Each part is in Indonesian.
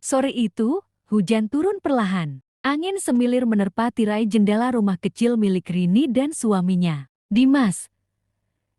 Sore itu, hujan turun perlahan. Angin semilir menerpa tirai jendela rumah kecil milik Rini dan suaminya, Dimas.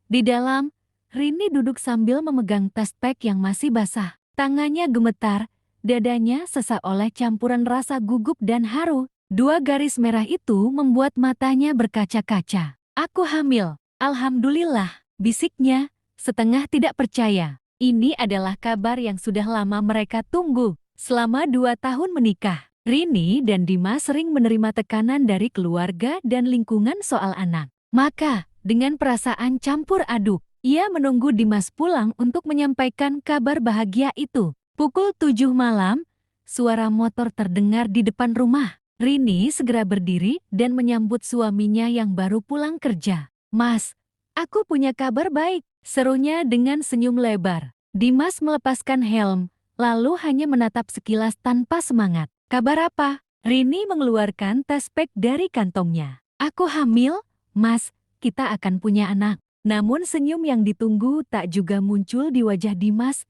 Di dalam, Rini duduk sambil memegang tas pek yang masih basah. Tangannya gemetar, dadanya sesak oleh campuran rasa gugup dan haru. Dua garis merah itu membuat matanya berkaca-kaca. Aku hamil, alhamdulillah, bisiknya, setengah tidak percaya. Ini adalah kabar yang sudah lama mereka tunggu. Selama 2 tahun menikah, Rini dan Dimas sering menerima tekanan dari keluarga dan lingkungan soal anak. Maka, dengan perasaan campur aduk, ia menunggu Dimas pulang untuk menyampaikan kabar bahagia itu. Pukul 7 malam, suara motor terdengar di depan rumah. Rini segera berdiri dan menyambut suaminya yang baru pulang kerja. "Mas, aku punya kabar baik," serunya dengan senyum lebar. Dimas melepaskan helm, lalu hanya menatap sekilas tanpa semangat. "Kabar apa?" Rini mengeluarkan tes pack dari kantongnya. "Aku hamil, Mas, kita akan punya anak." Namun senyum yang ditunggu tak juga muncul di wajah Dimas.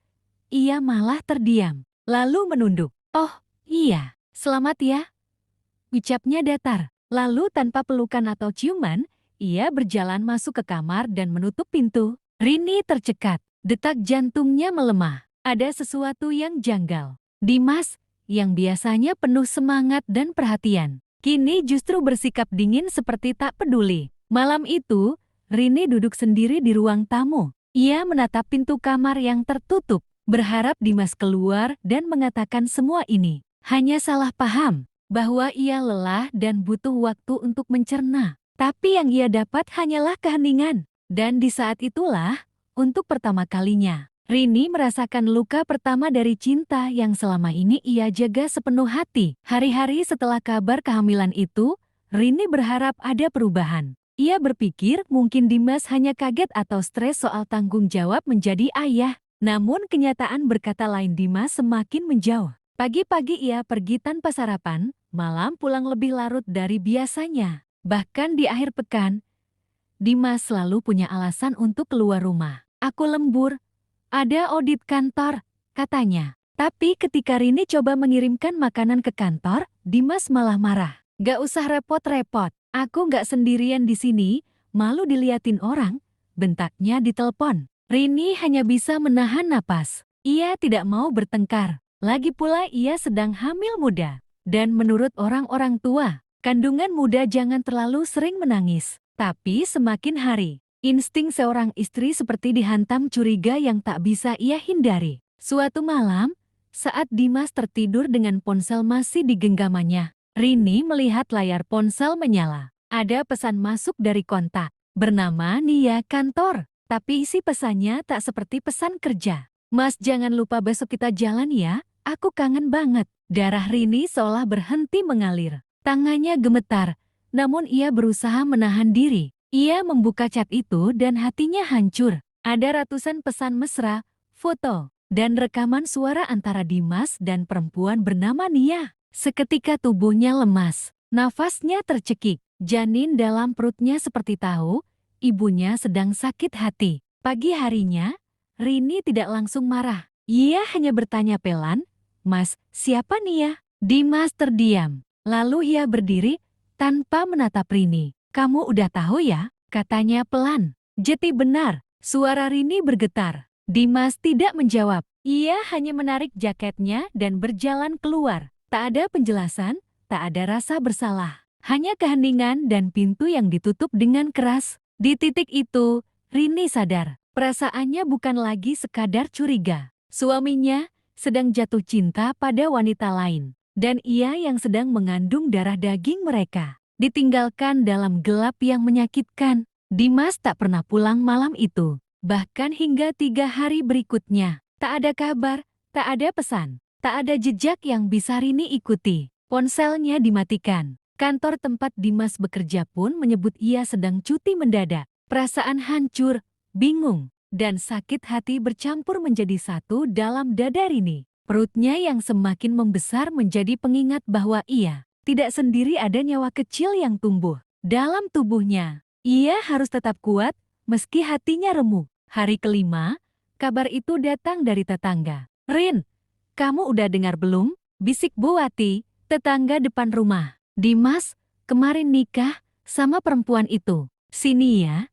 Ia malah terdiam, lalu menunduk. "Oh, iya, selamat ya," ucapnya datar. Lalu tanpa pelukan atau ciuman, ia berjalan masuk ke kamar dan menutup pintu. Rini tercekat, detak jantungnya melemah. Ada sesuatu yang janggal. Dimas, yang biasanya penuh semangat dan perhatian, kini justru bersikap dingin seperti tak peduli. Malam itu, Rini duduk sendiri di ruang tamu. Ia menatap pintu kamar yang tertutup, berharap Dimas keluar dan mengatakan semua ini. Hanya salah paham bahwa ia lelah dan butuh waktu untuk mencerna. Tapi yang ia dapat hanyalah keheningan. Dan di saat itulah, untuk pertama kalinya, Rini merasakan luka pertama dari cinta yang selama ini ia jaga sepenuh hati. Hari-hari setelah kabar kehamilan itu, Rini berharap ada perubahan. Ia berpikir mungkin Dimas hanya kaget atau stres soal tanggung jawab menjadi ayah. Namun kenyataan berkata lain. Dimas semakin menjauh. Pagi-pagi ia pergi tanpa sarapan, malam pulang lebih larut dari biasanya. Bahkan di akhir pekan, Dimas selalu punya alasan untuk keluar rumah. "Aku lembur, ada audit kantor," katanya. Tapi ketika Rini coba mengirimkan makanan ke kantor, Dimas malah marah. "Gak usah repot-repot, aku gak sendirian di sini, malu diliatin orang," bentaknya di telepon. Rini hanya bisa menahan napas. Ia tidak mau bertengkar. Lagi pula ia sedang hamil muda. Dan menurut orang-orang tua, kandungan muda jangan terlalu sering menangis. Tapi semakin hari, insting seorang istri seperti dihantam curiga yang tak bisa ia hindari. Suatu malam, saat Dimas tertidur dengan ponsel masih di genggamannya, Rini melihat layar ponsel menyala. Ada pesan masuk dari kontak, bernama Nia Kantor. Tapi isi pesannya tak seperti pesan kerja. "Mas, jangan lupa besok kita jalan ya, aku kangen banget." Darah Rini seolah berhenti mengalir. Tangannya gemetar, namun ia berusaha menahan diri. Ia membuka chat itu dan hatinya hancur. Ada ratusan pesan mesra, foto, dan rekaman suara antara Dimas dan perempuan bernama Nia. Seketika tubuhnya lemas, nafasnya tercekik, janin dalam perutnya seperti tahu ibunya sedang sakit hati. Pagi harinya, Rini tidak langsung marah. Ia hanya bertanya pelan, "Mas, siapa Nia?" Dimas terdiam. Lalu ia berdiri tanpa menatap Rini. "Kamu udah tahu ya?" katanya pelan. "Jeti benar." Suara Rini bergetar. Dimas tidak menjawab. Ia hanya menarik jaketnya dan berjalan keluar. Tak ada penjelasan, tak ada rasa bersalah. Hanya keheningan dan pintu yang ditutup dengan keras. Di titik itu, Rini sadar. Perasaannya bukan lagi sekadar curiga. Suaminya sedang jatuh cinta pada wanita lain. Dan ia yang sedang mengandung darah daging mereka. Ditinggalkan dalam gelap yang menyakitkan. Dimas tak pernah pulang malam itu. Bahkan hingga 3 hari berikutnya. Tak ada kabar, tak ada pesan, tak ada jejak yang bisa Rini ikuti. Ponselnya dimatikan. Kantor tempat Dimas bekerja pun menyebut ia sedang cuti mendadak. Perasaan hancur, bingung, dan sakit hati bercampur menjadi satu dalam dada Rini. Perutnya yang semakin membesar menjadi pengingat bahwa ia tidak sendiri. Ada nyawa kecil yang tumbuh dalam tubuhnya. Ia harus tetap kuat meski hatinya remuk. Hari kelima, kabar itu datang dari tetangga. "Rin, kamu udah dengar belum? bisik Bu Wati, tetangga depan rumah. Dimas, kemarin nikah sama perempuan itu. Sini ya.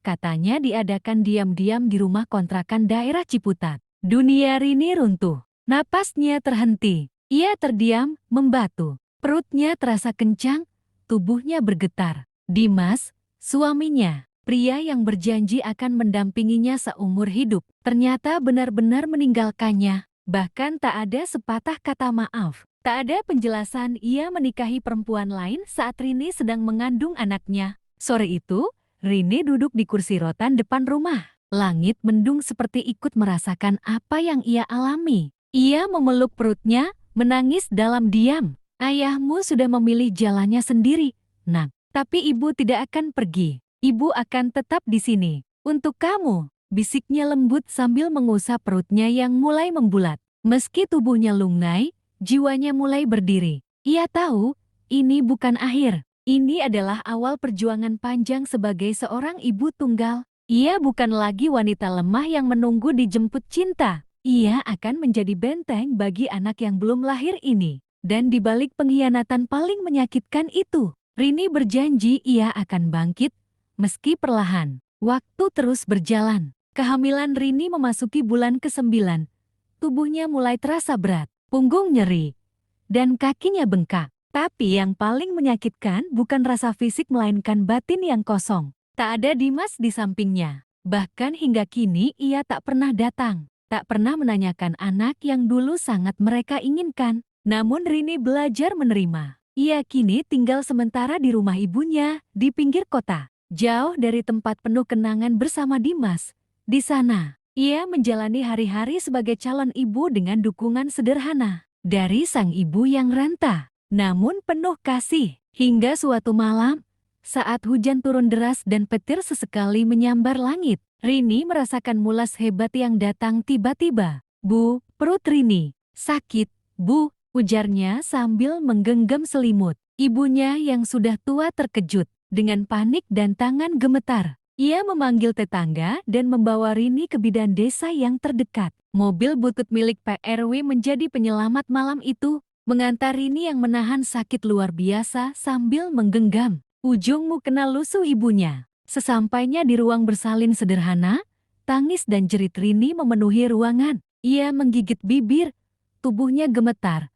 Katanya diadakan diam-diam di rumah kontrakan daerah Ciputat. Dunia Rini runtuh. Napasnya terhenti. Ia terdiam, membatu. Perutnya terasa kencang, tubuhnya bergetar. Dimas, suaminya, pria yang berjanji akan mendampinginya seumur hidup, ternyata benar-benar meninggalkannya. Bahkan tak ada sepatah kata maaf. Tak ada penjelasan ia menikahi perempuan lain saat Rini sedang mengandung anaknya. Sore itu, Rini duduk di kursi rotan depan rumah. Langit mendung seperti ikut merasakan apa yang ia alami. Ia memeluk perutnya, menangis dalam diam. Ayahmu sudah memilih jalannya sendiri, Nak. Tapi ibu tidak akan pergi. Ibu akan tetap di sini. Untuk kamu, bisiknya lembut sambil mengusap perutnya yang mulai membulat. Meski tubuhnya lunglai, jiwanya mulai berdiri. Ia tahu, ini bukan akhir. Ini adalah awal perjuangan panjang sebagai seorang ibu tunggal. Ia bukan lagi wanita lemah yang menunggu dijemput cinta. Ia akan menjadi benteng bagi anak yang belum lahir ini. Dan di balik pengkhianatan paling menyakitkan itu, Rini berjanji ia akan bangkit, meski perlahan. Waktu terus berjalan. Kehamilan Rini memasuki bulan ke-9. Tubuhnya mulai terasa berat, punggung nyeri, dan kakinya bengkak. Tapi yang paling menyakitkan bukan rasa fisik melainkan batin yang kosong. Tak ada Dimas di sampingnya. Bahkan hingga kini ia tak pernah datang. Tak pernah menanyakan anak yang dulu sangat mereka inginkan. Namun Rini belajar menerima. Ia kini tinggal sementara di rumah ibunya, di pinggir kota. Jauh dari tempat penuh kenangan bersama Dimas. Di sana, ia menjalani hari-hari sebagai calon ibu dengan dukungan sederhana. Dari sang ibu yang renta, namun penuh kasih. Hingga suatu malam, saat hujan turun deras dan petir sesekali menyambar langit, Rini merasakan mulas hebat yang datang tiba-tiba. Bu, perut Rini sakit, Bu, ujarnya sambil menggenggam selimut. Ibunya yang sudah tua terkejut. Dengan panik dan tangan gemetar, ia memanggil tetangga dan membawa Rini ke bidan desa yang terdekat. Mobil butut milik PRW menjadi penyelamat malam itu, mengantar Rini yang menahan sakit luar biasa sambil menggenggam. Ujungmu kena lusuh ibunya. Sesampainya di ruang bersalin sederhana, tangis dan jerit Rini memenuhi ruangan. Ia menggigit bibir, tubuhnya gemetar.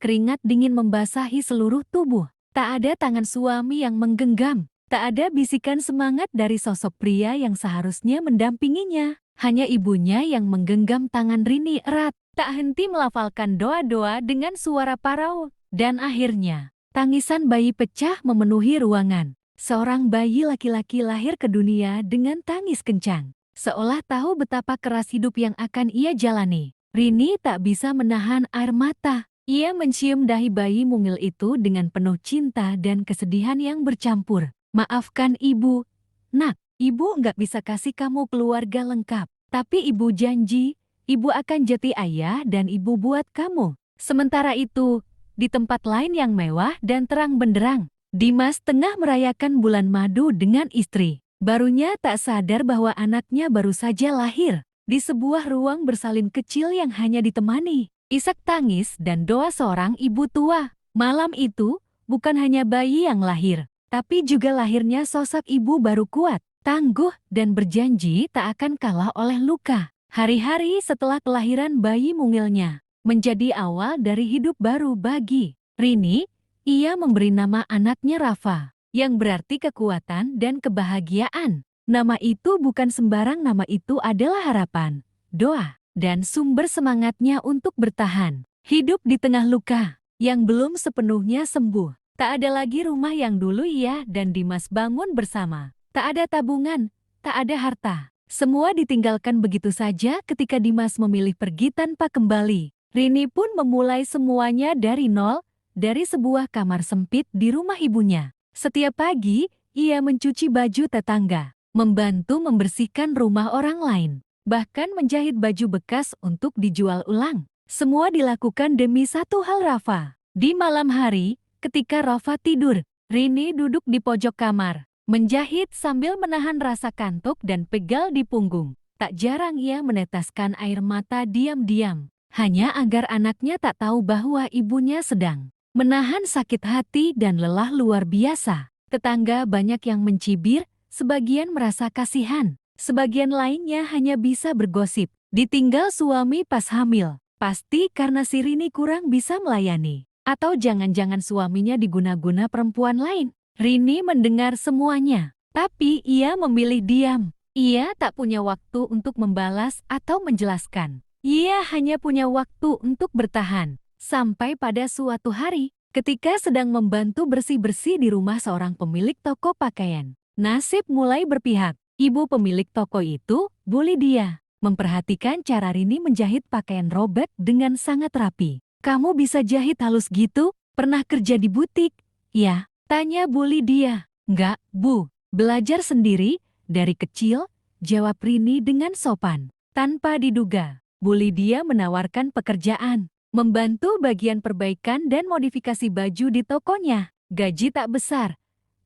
Keringat dingin membasahi seluruh tubuh. Tak ada tangan suami yang menggenggam. Tak ada bisikan semangat dari sosok pria yang seharusnya mendampinginya. Hanya ibunya yang menggenggam tangan Rini erat. Tak henti melafalkan doa-doa dengan suara parau. Dan akhirnya, tangisan bayi pecah memenuhi ruangan. Seorang bayi laki-laki lahir ke dunia dengan tangis kencang. Seolah tahu betapa keras hidup yang akan ia jalani. Rini tak bisa menahan air mata. Ia mencium dahi bayi mungil itu dengan penuh cinta dan kesedihan yang bercampur. Maafkan ibu, Nak, ibu nggak bisa kasih kamu keluarga lengkap. Tapi ibu janji, ibu akan jadi ayah dan ibu buat kamu. Sementara itu, di tempat lain yang mewah dan terang benderang, Dimas tengah merayakan bulan madu dengan istri. Barunya tak sadar bahwa anaknya baru saja lahir. Di sebuah ruang bersalin kecil yang hanya ditemani isak tangis dan doa seorang ibu tua. Malam itu, bukan hanya bayi yang lahir, tapi juga lahirnya sosok ibu baru kuat, tangguh, dan berjanji tak akan kalah oleh luka. Hari-hari setelah kelahiran bayi mungilnya, menjadi awal dari hidup baru bagi Rini. Ia memberi nama anaknya Rafa, yang berarti kekuatan dan kebahagiaan. Nama itu bukan sembarang, nama itu adalah harapan, doa, dan sumber semangatnya untuk bertahan. Hidup di tengah luka yang belum sepenuhnya sembuh. Tak ada lagi rumah yang dulu ia dan Dimas bangun bersama. Tak ada tabungan, tak ada harta. Semua ditinggalkan begitu saja ketika Dimas memilih pergi tanpa kembali. Rini pun memulai semuanya dari nol, dari sebuah kamar sempit di rumah ibunya. Setiap pagi, ia mencuci baju tetangga, membantu membersihkan rumah orang lain. Bahkan menjahit baju bekas untuk dijual ulang. Semua dilakukan demi satu hal, Rafa. Di malam hari, ketika Rafa tidur, Rini duduk di pojok kamar, menjahit sambil menahan rasa kantuk dan pegal di punggung. Tak jarang ia meneteskan air mata diam-diam. hanya agar anaknya tak tahu bahwa ibunya sedang menahan sakit hati dan lelah luar biasa. Tetangga banyak yang mencibir, sebagian merasa kasihan, sebagian lainnya hanya bisa bergosip. Ditinggal suami pas hamil, pasti karena si Rini kurang bisa melayani. Atau jangan-jangan suaminya diguna-guna perempuan lain. Rini mendengar semuanya, tapi ia memilih diam. Ia tak punya waktu untuk membalas atau menjelaskan. Ia hanya punya waktu untuk bertahan. Sampai pada suatu hari, ketika sedang membantu bersih-bersih di rumah seorang pemilik toko pakaian, nasib mulai berpihak. Ibu pemilik toko itu, Bu Lydia, memperhatikan cara Rini menjahit pakaian robek dengan sangat rapi. "Kamu bisa jahit halus gitu? Pernah kerja di butik?" "Ya," tanya Bu Lydia. "Enggak, Bu. Belajar sendiri, dari kecil," jawab Rini dengan sopan. Tanpa diduga, Bu Lydia menawarkan pekerjaan, membantu bagian perbaikan dan modifikasi baju di tokonya. Gaji tak besar,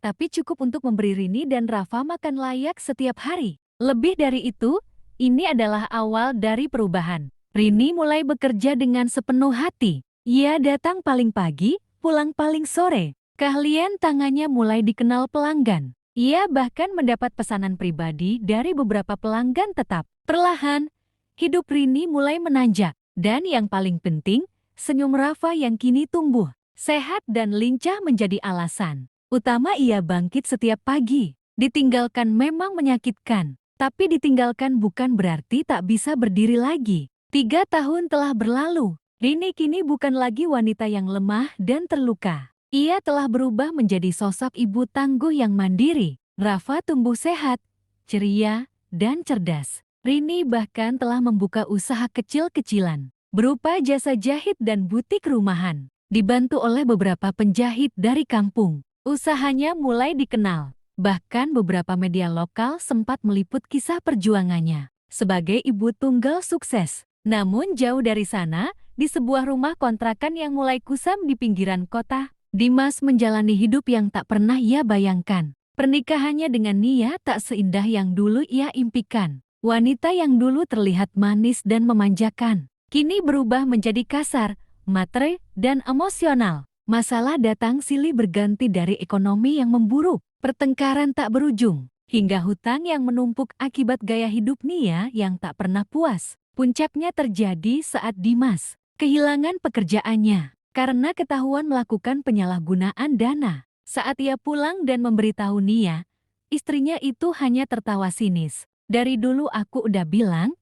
tapi cukup untuk memberi Rini dan Rafa makan layak setiap hari. Lebih dari itu, ini adalah awal dari perubahan. Rini mulai bekerja dengan sepenuh hati. Ia datang paling pagi, pulang paling sore. Keahlian tangannya mulai dikenal pelanggan. Ia bahkan mendapat pesanan pribadi dari beberapa pelanggan tetap. Perlahan, hidup Rini mulai menanjak. Dan yang paling penting, senyum Rafa yang kini tumbuh, sehat dan lincah menjadi alasan utama ia bangkit setiap pagi. Ditinggalkan memang menyakitkan, tapi ditinggalkan bukan berarti tak bisa berdiri lagi. 3 tahun telah berlalu, Rini kini bukan lagi wanita yang lemah dan terluka. Ia telah berubah menjadi sosok ibu tangguh yang mandiri. Rafa tumbuh sehat, ceria, dan cerdas. Rini bahkan telah membuka usaha kecil-kecilan, berupa jasa jahit dan butik rumahan. Dibantu oleh beberapa penjahit dari kampung, usahanya mulai dikenal. Bahkan beberapa media lokal sempat meliput kisah perjuangannya sebagai ibu tunggal sukses. Namun jauh dari sana, di sebuah rumah kontrakan yang mulai kusam di pinggiran kota, Dimas menjalani hidup yang tak pernah ia bayangkan. Pernikahannya dengan Nia tak seindah yang dulu ia impikan. Wanita yang dulu terlihat manis dan memanjakan, kini berubah menjadi kasar, matre, dan emosional. Masalah datang silih berganti dari ekonomi yang memburuk, pertengkaran tak berujung, hingga hutang yang menumpuk akibat gaya hidup Nia yang tak pernah puas. Puncaknya terjadi saat Dimas kehilangan pekerjaannya karena ketahuan melakukan penyalahgunaan dana. Saat ia pulang dan memberitahu Nia, istrinya itu hanya tertawa sinis. "Dari dulu aku udah bilang,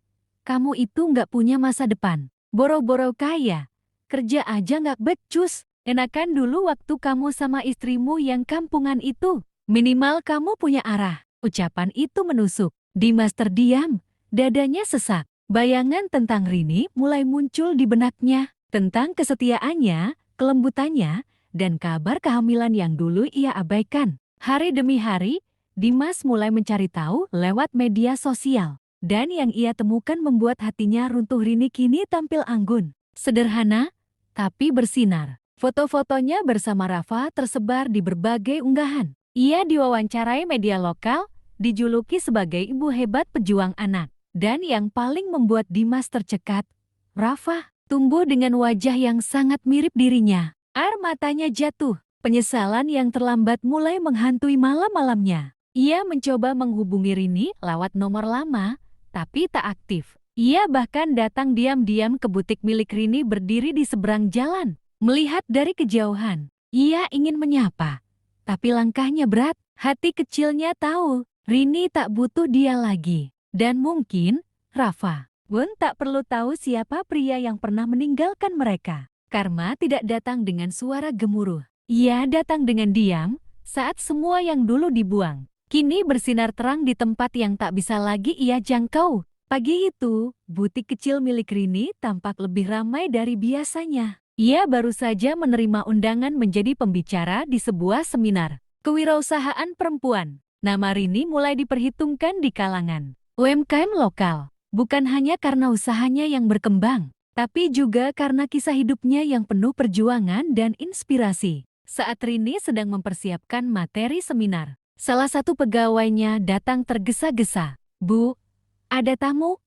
kamu itu nggak punya masa depan. Boro-boro kaya, kerja aja nggak becus. Enakan dulu waktu kamu sama istrimu yang kampungan itu. Minimal kamu punya arah." Ucapan itu menusuk. Dimas terdiam, dadanya sesak. Bayangan tentang Rini mulai muncul di benaknya. Tentang kesetiaannya, kelembutannya, dan kabar kehamilan yang dulu ia abaikan. Hari demi hari, Dimas mulai mencari tahu lewat media sosial. Dan yang ia temukan membuat hatinya runtuh. Rini kini tampil anggun, sederhana, tapi bersinar. Foto-fotonya bersama Rafa tersebar di berbagai unggahan. Ia diwawancarai media lokal, dijuluki sebagai ibu hebat pejuang anak. Dan yang paling membuat Dimas tercekat, Rafa tumbuh dengan wajah yang sangat mirip dirinya. Air matanya jatuh, penyesalan yang terlambat mulai menghantui malam-malamnya. Ia mencoba menghubungi Rini lewat nomor lama, tapi tak aktif. Ia bahkan datang diam-diam ke butik milik Rini berdiri di seberang jalan. Melihat dari kejauhan, ia ingin menyapa. Tapi langkahnya berat, hati kecilnya tahu, Rini tak butuh dia lagi. Dan mungkin, Rafa pun tak perlu tahu siapa pria yang pernah meninggalkan mereka. Karma tidak datang dengan suara gemuruh. Ia datang dengan diam, saat semua yang dulu dibuang kini bersinar terang di tempat yang tak bisa lagi ia jangkau. Pagi itu, butik kecil milik Rini tampak lebih ramai dari biasanya. Ia baru saja menerima undangan menjadi pembicara di sebuah seminar kewirausahaan perempuan. Nama Rini mulai diperhitungkan di kalangan UMKM lokal, bukan hanya karena usahanya yang berkembang, tapi juga karena kisah hidupnya yang penuh perjuangan dan inspirasi. Saat Rini sedang mempersiapkan materi seminar, salah satu pegawainya datang tergesa-gesa. "Bu, ada tamu."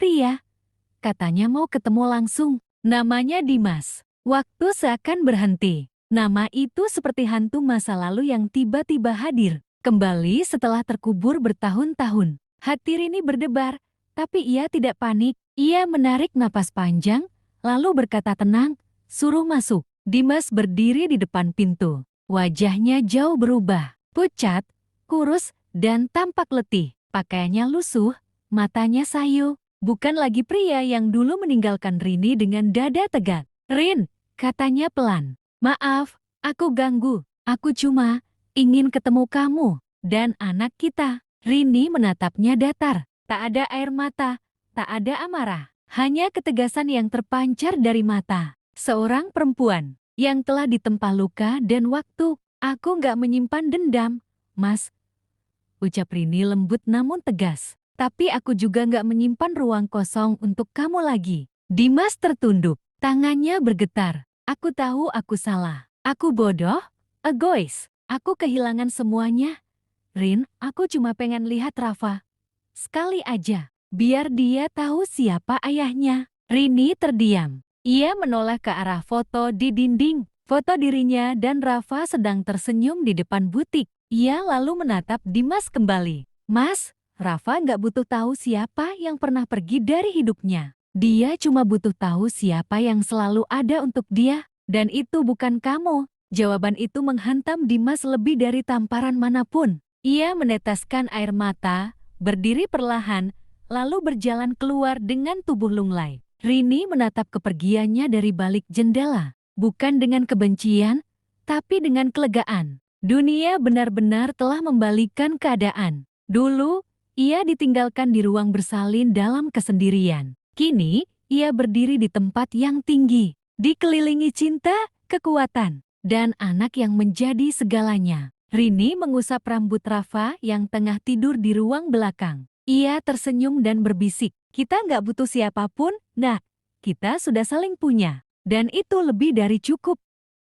"Ria, katanya mau ketemu langsung. Namanya Dimas. Waktu seakan berhenti. Nama itu seperti hantu masa lalu yang tiba-tiba hadir. Kembali setelah terkubur bertahun-tahun. Hati Rini berdebar, tapi ia tidak panik. Ia menarik napas panjang, lalu berkata tenang, suruh masuk. Dimas berdiri di depan pintu. Wajahnya jauh berubah. Pucat, kurus, dan tampak letih. Pakaiannya lusuh, matanya sayu. Bukan lagi pria yang dulu meninggalkan Rini dengan dada tegak. Rin, katanya pelan. Maaf, aku ganggu. Aku cuma ingin ketemu kamu dan anak kita. Rini menatapnya datar. Tak ada air mata, tak ada amarah. Hanya ketegasan yang terpancar dari mata. Seorang perempuan yang telah ditempa luka dan waktu. Aku nggak menyimpan dendam, Mas. Ucap Rini lembut namun tegas. Tapi aku juga nggak menyimpan ruang kosong untuk kamu lagi. Dimas tertunduk, tangannya bergetar. Aku tahu aku salah. Aku bodoh, egois. Aku kehilangan semuanya. Rin, aku cuma pengen lihat Rafa. Sekali aja, biar dia tahu siapa ayahnya. Rini terdiam. Ia menoleh ke arah foto di dinding. Foto dirinya dan Rafa sedang tersenyum di depan butik. Ia lalu menatap Dimas kembali. Mas, Rafa nggak butuh tahu siapa yang pernah pergi dari hidupnya. Dia cuma butuh tahu siapa yang selalu ada untuk dia. Dan itu bukan kamu. Jawaban itu menghantam Dimas lebih dari tamparan manapun. Ia meneteskan air mata, berdiri perlahan, lalu berjalan keluar dengan tubuh lunglai. Rini menatap kepergiannya dari balik jendela. Bukan dengan kebencian, tapi dengan kelegaan. Dunia benar-benar telah membalikkan keadaan. Dulu, ia ditinggalkan di ruang bersalin dalam kesendirian. Kini, ia berdiri di tempat yang tinggi, dikelilingi cinta, kekuatan, dan anak yang menjadi segalanya. Rini mengusap rambut Rafa yang tengah tidur di ruang belakang. Ia tersenyum dan berbisik, kita nggak butuh siapapun, nah, kita sudah saling punya. Dan itu lebih dari cukup.